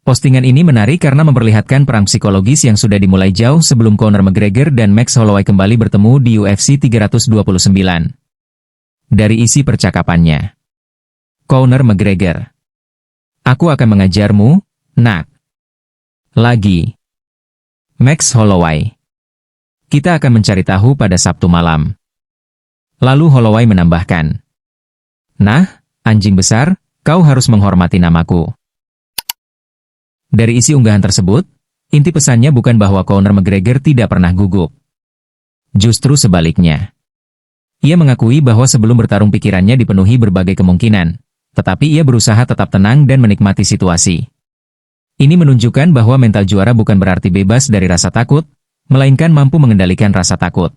Postingan ini menarik karena memperlihatkan perang psikologis yang sudah dimulai jauh sebelum Conor McGregor dan Max Holloway kembali bertemu di UFC 329. Dari isi percakapannya. Conor McGregor. Aku akan mengajarmu, nak. Lagi. Max Holloway. Kita akan mencari tahu pada Sabtu malam. Lalu Holloway menambahkan. Nah, anjing besar, kau harus menghormati namaku. Dari isi unggahan tersebut, inti pesannya bukan bahwa Conor McGregor tidak pernah gugup. Justru sebaliknya. Ia mengakui bahwa sebelum bertarung pikirannya dipenuhi berbagai kemungkinan, tetapi ia berusaha tetap tenang dan menikmati situasi. Ini menunjukkan bahwa mental juara bukan berarti bebas dari rasa takut, melainkan mampu mengendalikan rasa takut.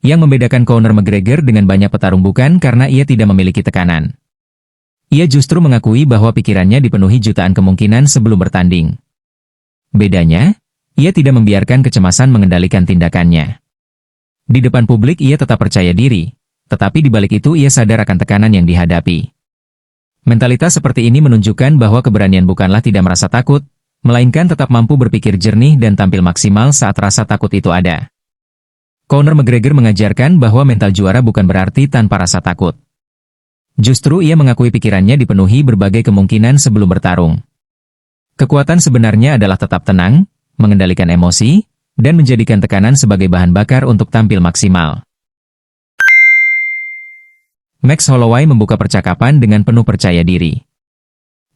Yang membedakan Conor McGregor dengan banyak petarung bukan karena ia tidak memiliki tekanan. Ia justru mengakui bahwa pikirannya dipenuhi jutaan kemungkinan sebelum bertanding. Bedanya, ia tidak membiarkan kecemasan mengendalikan tindakannya. Di depan publik ia tetap percaya diri, tetapi di balik itu ia sadar akan tekanan yang dihadapi. Mentalitas seperti ini menunjukkan bahwa keberanian bukanlah tidak merasa takut, melainkan tetap mampu berpikir jernih dan tampil maksimal saat rasa takut itu ada. Conor McGregor mengajarkan bahwa mental juara bukan berarti tanpa rasa takut. Justru ia mengakui pikirannya dipenuhi berbagai kemungkinan sebelum bertarung. Kekuatan sebenarnya adalah tetap tenang, mengendalikan emosi, dan menjadikan tekanan sebagai bahan bakar untuk tampil maksimal. Max Holloway membuka percakapan dengan penuh percaya diri.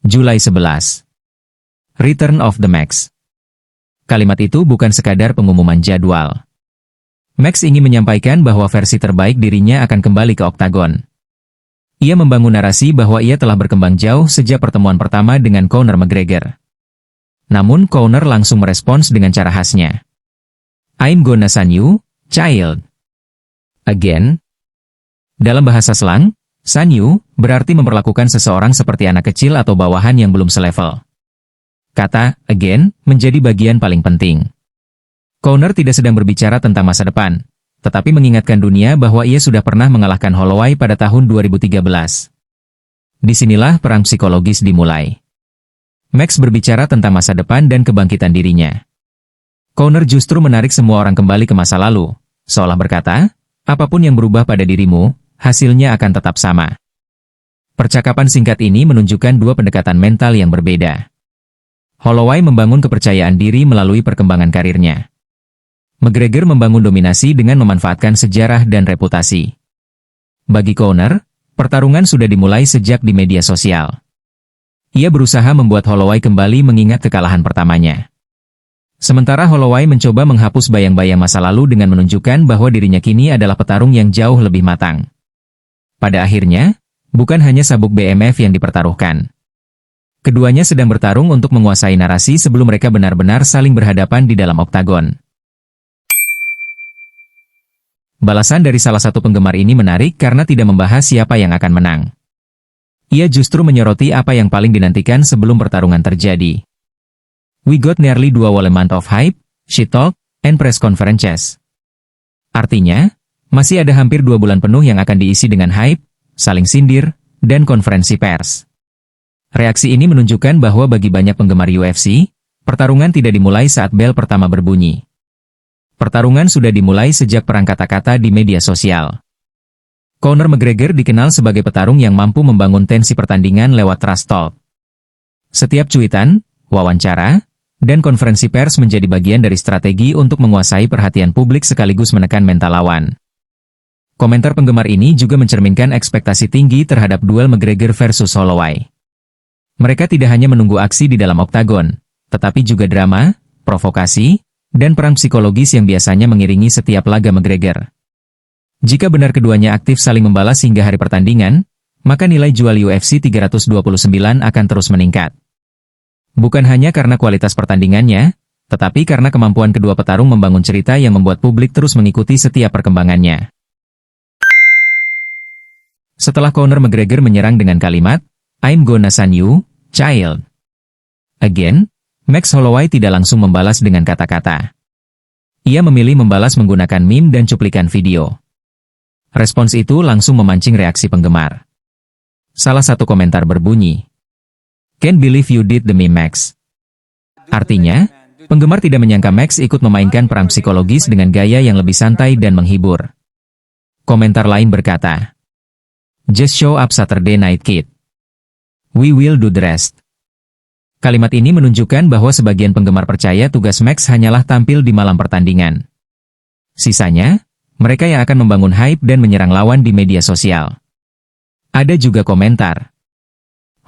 Julai 11. Return of the Max. Kalimat itu bukan sekadar pengumuman jadwal. Max ingin menyampaikan bahwa versi terbaik dirinya akan kembali ke oktagon. Ia membangun narasi bahwa ia telah berkembang jauh sejak pertemuan pertama dengan Conor McGregor. Namun Conor langsung merespons dengan cara khasnya. I'm gonna san you, child. Again. Dalam bahasa slang, san you berarti memperlakukan seseorang seperti anak kecil atau bawahan yang belum selevel. Kata again menjadi bagian paling penting. Conor tidak sedang berbicara tentang masa depan, tetapi mengingatkan dunia bahwa ia sudah pernah mengalahkan Holloway pada tahun 2013. Disinilah perang psikologis dimulai. Max berbicara tentang masa depan dan kebangkitan dirinya. Conor justru menarik semua orang kembali ke masa lalu, seolah berkata, apapun yang berubah pada dirimu, hasilnya akan tetap sama. Percakapan singkat ini menunjukkan dua pendekatan mental yang berbeda. Holloway membangun kepercayaan diri melalui perkembangan karirnya. McGregor membangun dominasi dengan memanfaatkan sejarah dan reputasi. Bagi Conor, pertarungan sudah dimulai sejak di media sosial. Ia berusaha membuat Holloway kembali mengingat kekalahan pertamanya. Sementara Holloway mencoba menghapus bayang-bayang masa lalu dengan menunjukkan bahwa dirinya kini adalah petarung yang jauh lebih matang. Pada akhirnya, bukan hanya sabuk BMF yang dipertaruhkan. Keduanya sedang bertarung untuk menguasai narasi sebelum mereka benar-benar saling berhadapan di dalam oktagon. Balasan dari salah satu penggemar ini menarik karena tidak membahas siapa yang akan menang. Ia justru menyoroti apa yang paling dinantikan sebelum pertarungan terjadi. We got nearly 2 whole month of hype, shit talk, and press conferences. Artinya, masih ada hampir 2 bulan penuh yang akan diisi dengan hype, saling sindir, dan konferensi pers. Reaksi ini menunjukkan bahwa bagi banyak penggemar UFC, pertarungan tidak dimulai saat bel pertama berbunyi. Pertarungan sudah dimulai sejak perang kata-kata di media sosial. Conor McGregor dikenal sebagai petarung yang mampu membangun tensi pertandingan lewat trash talk. Setiap cuitan, wawancara, dan konferensi pers menjadi bagian dari strategi untuk menguasai perhatian publik sekaligus menekan mental lawan. Komentar penggemar ini juga mencerminkan ekspektasi tinggi terhadap duel McGregor versus Holloway. Mereka tidak hanya menunggu aksi di dalam oktagon, tetapi juga drama, provokasi, dan perang psikologis yang biasanya mengiringi setiap laga McGregor. Jika benar keduanya aktif saling membalas hingga hari pertandingan, maka nilai jual UFC 329 akan terus meningkat. Bukan hanya karena kualitas pertandingannya, tetapi karena kemampuan kedua petarung membangun cerita yang membuat publik terus mengikuti setiap perkembangannya. Setelah Conor McGregor menyerang dengan kalimat, I'm gonna san you, child. Again, Max Holloway tidak langsung membalas dengan kata-kata. Ia memilih membalas menggunakan meme dan cuplikan video. Respons itu langsung memancing reaksi penggemar. Salah satu komentar berbunyi, Can't believe you did the meme, Max. Artinya, penggemar tidak menyangka Max ikut memainkan peran psikologis dengan gaya yang lebih santai dan menghibur. Komentar lain berkata, "Just show up Saturday Night Kid. We will do the rest." Kalimat ini menunjukkan bahwa sebagian penggemar percaya tugas Max hanyalah tampil di malam pertandingan. Sisanya, mereka yang akan membangun hype dan menyerang lawan di media sosial. Ada juga komentar,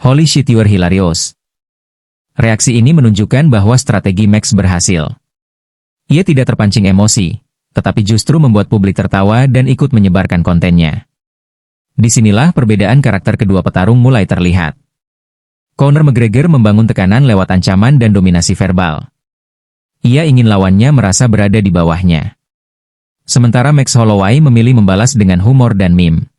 "Holy shit, you're hilarious." Reaksi ini menunjukkan bahwa strategi Max berhasil. Ia tidak terpancing emosi, tetapi justru membuat publik tertawa dan ikut menyebarkan kontennya. Disinilah perbedaan karakter kedua petarung mulai terlihat. Conor McGregor membangun tekanan lewat ancaman dan dominasi verbal. Ia ingin lawannya merasa berada di bawahnya. Sementara Max Holloway memilih membalas dengan humor dan meme.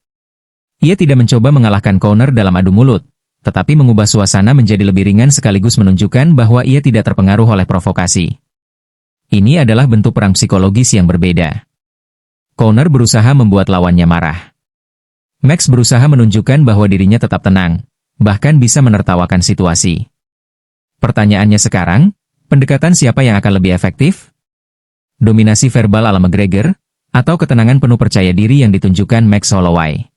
Ia tidak mencoba mengalahkan Conor dalam adu mulut, tetapi mengubah suasana menjadi lebih ringan sekaligus menunjukkan bahwa ia tidak terpengaruh oleh provokasi. Ini adalah bentuk perang psikologis yang berbeda. Conor berusaha membuat lawannya marah. Max berusaha menunjukkan bahwa dirinya tetap tenang, bahkan bisa menertawakan situasi. Pertanyaannya sekarang, pendekatan siapa yang akan lebih efektif? Dominasi verbal ala McGregor, atau ketenangan penuh percaya diri yang ditunjukkan Max Holloway?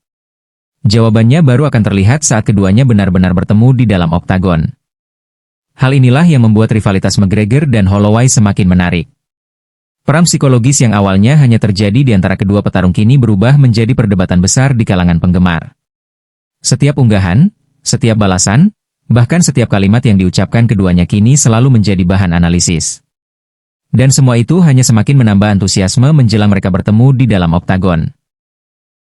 Jawabannya baru akan terlihat saat keduanya benar-benar bertemu di dalam oktagon. Hal inilah yang membuat rivalitas McGregor dan Holloway semakin menarik. Perang psikologis yang awalnya hanya terjadi di antara kedua petarung kini berubah menjadi perdebatan besar di kalangan penggemar. Setiap unggahan, setiap balasan, bahkan setiap kalimat yang diucapkan keduanya kini selalu menjadi bahan analisis. Dan semua itu hanya semakin menambah antusiasme menjelang mereka bertemu di dalam oktagon.